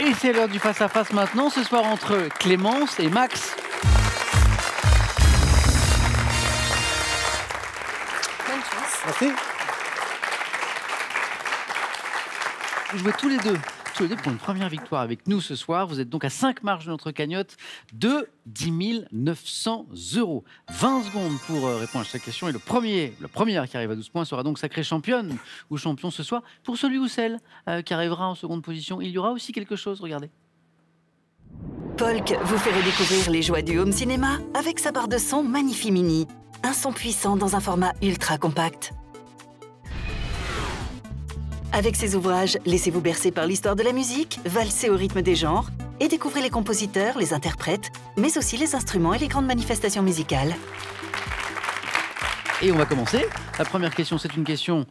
Et c'est l'heure du face-à-face maintenant, ce soir entre Clémence et Max. Bonne chance. Merci. Vous jouez tous les deux pour une première victoire avec nous ce soir. Vous êtes donc à 5 marches de notre cagnotte de 10 900 €. 20 secondes pour répondre à chaque question. Et la première qui arrive à 12 points sera donc sacrée championne ou champion ce soir. Pour celui ou celle qui arrivera en seconde position, il y aura aussi quelque chose, regardez. Polk vous fait redécouvrir les joies du home cinéma avec sa barre de son Magnifi Mini. Un son puissant dans un format ultra compact. Avec ses ouvrages, laissez-vous bercer par l'histoire de la musique, valsez au rythme des genres et découvrez les compositeurs, les interprètes, mais aussi les instruments et les grandes manifestations musicales. Et on va commencer. La première question, c'est une question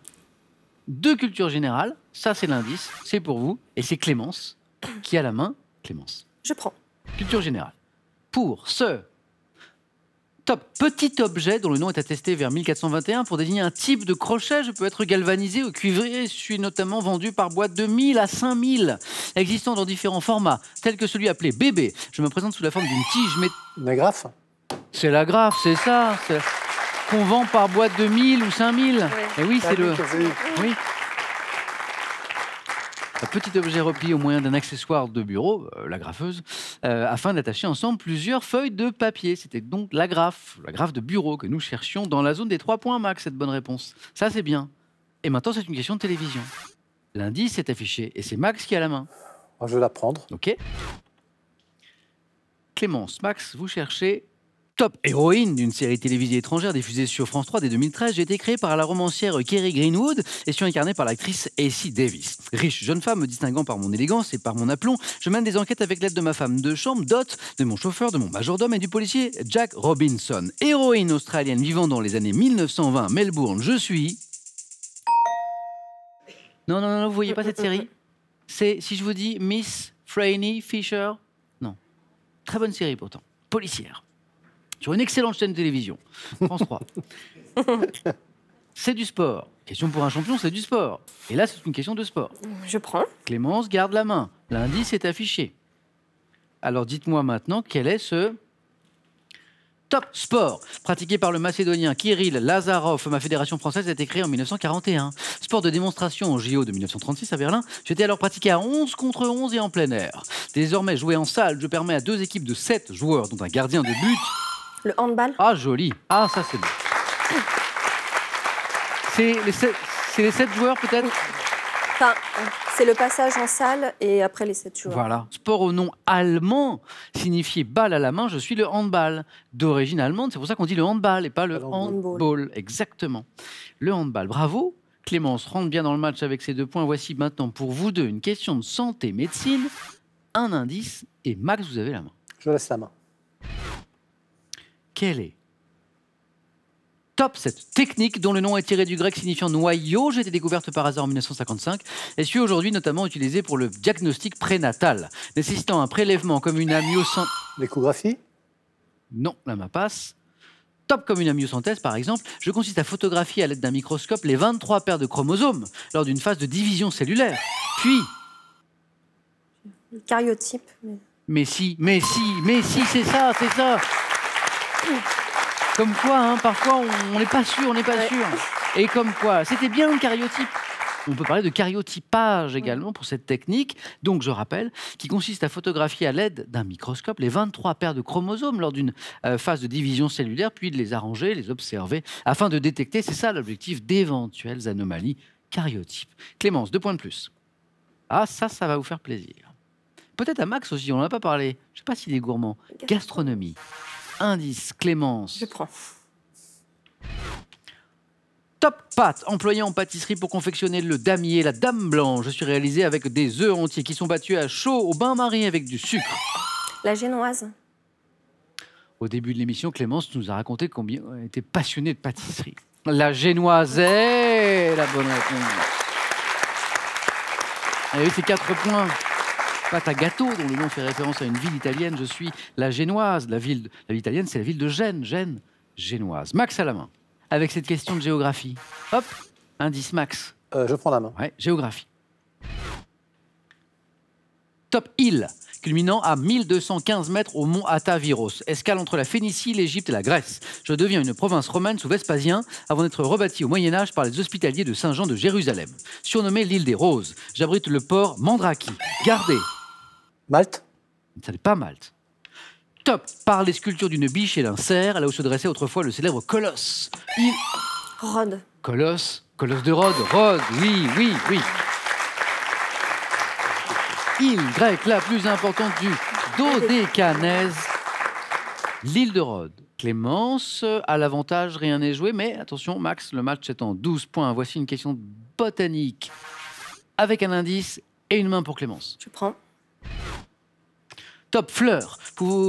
de culture générale. Ça, c'est l'indice, c'est pour vous. Et c'est Clémence qui a la main. Clémence. Je prends. Culture générale. Pour ce petit objet dont le nom est attesté vers 1421 pour désigner un type de crochet, je peux être galvanisé ou cuivré. Je suis notamment vendu par boîte de 1000 à 5000, existant dans différents formats, tels que celui appelé bébé. Je me présente sous la forme d'une tige. Une agrafe. C'est l'agrafe, c'est ça. Qu'on vend par boîte de 1000 ou 5000. Ouais. Et oui, c'est le. Oui. Oui. Un petit objet replié au moyen d'un accessoire de bureau, la graffeuse, afin d'attacher ensemble plusieurs feuilles de papier. C'était donc l'agrafe de bureau que nous cherchions dans la zone des 3 points, Max, cette bonne réponse. Ça, c'est bien. Et maintenant, c'est une question de télévision. L'indice est affiché et c'est Max qui a la main. Je vais la prendre. OK. Clémence, Max, vous cherchez Top, héroïne d'une série télévisée étrangère diffusée sur France 3 dès 2013. J'ai été créée par la romancière Kerry Greenwood et suis incarnée par l'actrice Acey Davis. Riche jeune femme me distinguant par mon élégance et par mon aplomb, je mène des enquêtes avec l'aide de ma femme de chambre, Dot, de mon chauffeur, de mon majordome et du policier Jack Robinson. Héroïne australienne vivant dans les années 1920, Melbourne, je suis... Non, vous voyez pas cette série? C'est, si je vous dis Miss Franny Fisher? Non. Très bonne série pourtant. Policière. Sur une excellente chaîne de télévision, France 3. C'est du sport. Question pour un champion, c'est du sport. Et là, c'est une question de sport. Je prends. Clémence garde la main. L'indice est affiché. Alors dites-moi maintenant quel est ce top sport pratiqué par le Macédonien Kirill Lazarov. Ma fédération française a été créée en 1941. Sport de démonstration au JO de 1936 à Berlin. J'étais alors pratiqué à 11 contre 11 et en plein air. Désormais joué en salle, je permets à 2 équipes de 7 joueurs, dont un gardien de but. Le handball. Ah, joli. Ah, ça, c'est bon. C'est les 7 joueurs, peut-être? Enfin, c'est le passage en salle et après les 7 joueurs. Voilà. Sport au nom allemand signifiait balle à la main. Je suis le handball. D'origine allemande, c'est pour ça qu'on dit le handball et pas le handball. Exactement. Le handball. Bravo. Clémence rentre bien dans le match avec ses 2 points. Voici maintenant pour vous deux une question de santé, médecine. Un indice. Et Max, vous avez la main. Je laisse la main. Quelle est cette technique dont le nom est tiré du grec signifiant noyau? J'ai été découverte par hasard en 1955 et suis aujourd'hui notamment utilisée pour le diagnostic prénatal, nécessitant un prélèvement comme une amyosynthèse. L'échographie? Non, là ma passe. Top comme une amyosynthèse, par exemple, je consiste à photographier à l'aide d'un microscope les 23 paires de chromosomes lors d'une phase de division cellulaire. Puis... Le cariotype. Mais si, c'est ça. Comme quoi, hein, parfois, on n'est pas sûr, Et comme quoi, c'était bien le cariotype. On peut parler de cariotypage également pour cette technique, donc je rappelle, qui consiste à photographier à l'aide d'un microscope les 23 paires de chromosomes lors d'une phase de division cellulaire, puis de les arranger, les observer, afin de détecter, c'est ça l'objectif, d'éventuelles anomalies cariotypes. Clémence, 2 points de plus. Ah, ça va vous faire plaisir. Peut-être à Max aussi, on n'en a pas parlé. Je ne sais pas s'il est gourmand. Gastronomie. Indice, Clémence. Je prends. Top pâte, employée en pâtisserie pour confectionner le damier, la dame blanche. Je suis réalisée avec des œufs entiers qui sont battus à chaud au bain-marie avec du sucre. La génoise. Au début de l'émission, Clémence nous a raconté combien elle était passionnée de pâtisserie. La génoise est la bonne réponse. Et oui, c'est 4 points. Pâte à gâteau, dont le nom fait référence à une ville italienne. Je suis la génoise. La ville italienne, c'est la ville de Gênes. Gênes, génoise. Max à la main. Avec cette question de géographie. Hop, indice Max. Je prends la main. Ouais, géographie. Top Hill, culminant à 1215 mètres au mont Ataviros. Escale entre la Phénicie, l'Égypte et la Grèce. Je deviens une province romaine sous Vespasien avant d'être rebâtie au Moyen-Âge par les hospitaliers de Saint-Jean de Jérusalem. Surnommée l'île des Roses, j'abrite le port Mandraki. Gardez. Malte. Ça n'est pas Malte. Top par les sculptures d'une biche et d'un cerf, là où se dressait autrefois le célèbre Colosse. Rhodes. Colosse de Rhodes. Rhodes, oui. Île grecque la plus importante du Dodécanèse, l'île de Rhodes. Clémence a l'avantage, rien n'est joué, mais attention Max, le match est en 12 points. Voici une question botanique avec un indice et une main pour Clémence. Je prends. Top fleur,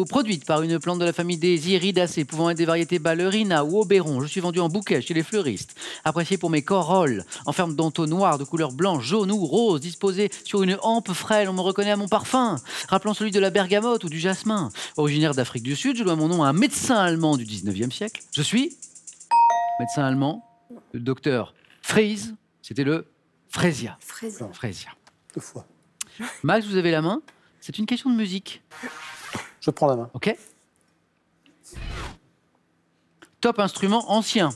produite par une plante de la famille des Iridacées, pouvant être des variétés ballerina ou oberon. Je suis vendu en bouquet chez les fleuristes. Apprécié pour mes corolles, en forme d'entonnoir de couleur blanche, jaune ou rose, disposé sur une hampe frêle. On me reconnaît à mon parfum, rappelant celui de la bergamote ou du jasmin. Originaire d'Afrique du Sud, je dois mon nom à un médecin allemand du 19e siècle. Je suis médecin allemand, le docteur Fries. C'était le Frésia. Frésia. 2 fois. Max, vous avez la main. C'est une question de musique. Je prends la main. Ok. Top instrument ancien,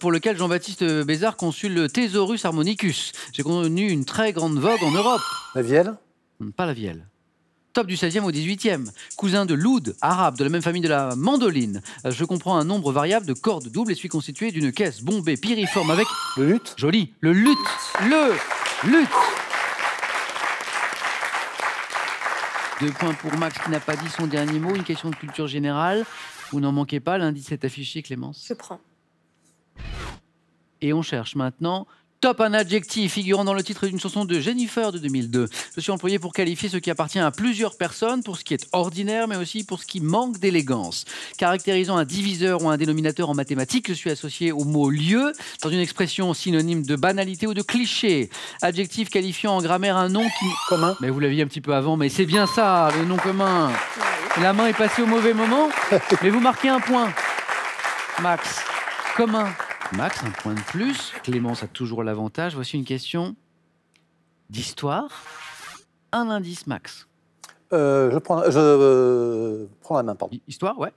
pour lequel Jean-Baptiste Bézard conçut le Thesaurus Harmonicus. J'ai connu une très grande vogue en Europe. La vielle. Pas la vielle. Top du 16e au 18e. Cousin de l'oud, arabe, de la même famille de la mandoline. Je comprends un nombre variable de cordes doubles et suis constitué d'une caisse bombée piriforme avec... Le luth. Joli. Le luth. Le luth. 2 points pour Max qui n'a pas dit son dernier mot. Une question de culture générale. Vous n'en manquez pas, l'indice est affiché, Clémence. Je prends. Et on cherche maintenant top, un adjectif figurant dans le titre d'une chanson de Jennifer de 2002. Je suis employé pour qualifier ce qui appartient à plusieurs personnes, pour ce qui est ordinaire, mais aussi pour ce qui manque d'élégance. Caractérisant un diviseur ou un dénominateur en mathématiques, je suis associé au mot lieu, dans une expression synonyme de banalité ou de cliché. Adjectif qualifiant en grammaire un nom qui... Commun. Mais vous l'aviez un petit peu avant, mais c'est bien ça, le nom commun. La main est passée au mauvais moment, mais vous marquez un point. Max, commun. Max, un point de plus. Clémence a toujours l'avantage. Voici une question d'histoire. Un indice, Max. Je prends la main, pardon. Histoire, ouais.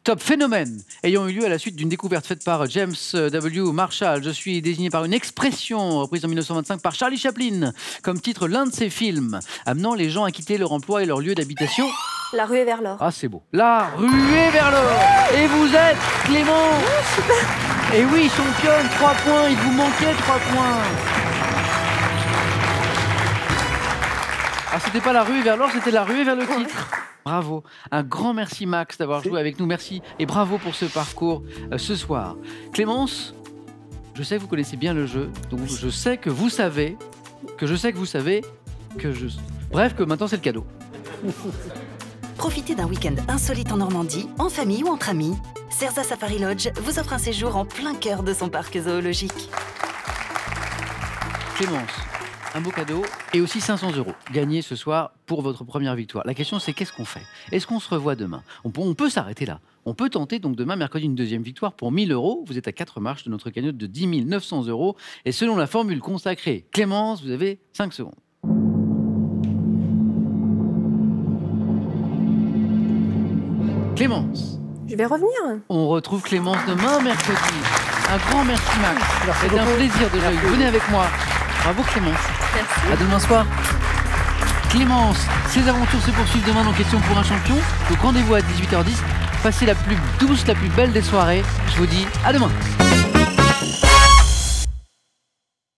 Top phénomène ayant eu lieu à la suite d'une découverte faite par James W. Marshall. Je suis désigné par une expression reprise en 1925 par Charlie Chaplin comme titre l'un de ses films, amenant les gens à quitter leur emploi et leur lieu d'habitation. La ruée vers l'or. Ah, c'est beau. La ruée vers l'or. Et vous êtes Clément. Et oui, championne, 3 points. Il vous manquait 3 points. Ah, c'était pas la ruée vers l'or, c'était la ruée vers le titre. Bravo. Un grand merci, Max, d'avoir joué avec nous. Merci et bravo pour ce parcours ce soir. Clémence, je sais que vous connaissez bien le jeu. Donc, je sais que vous savez, Bref, que maintenant, c'est le cadeau. Profitez d'un week-end insolite en Normandie, en famille ou entre amis. Cerza Safari Lodge vous offre un séjour en plein cœur de son parc zoologique. Clémence, un beau cadeau et aussi 500 € gagnés ce soir pour votre première victoire. La question, c'est qu'est-ce qu'on fait? Est-ce qu'on se revoit demain? On peut s'arrêter là. On peut tenter donc demain, mercredi, une deuxième victoire pour 1 000 €. Vous êtes à 4 marches de notre cagnotte de 10 900 €. Et selon la formule consacrée, Clémence, vous avez 5 secondes. Clémence. Je vais revenir. On retrouve Clémence demain, mercredi. Un grand merci, Max. C'était un plaisir de jouer. Venez avec moi. Bravo, Clémence. Merci. À demain soir. Clémence, ses aventures se poursuivent demain dans Question pour un champion. Donc rendez-vous à 18h10. Passez la plus douce, la plus belle des soirées. Je vous dis à demain.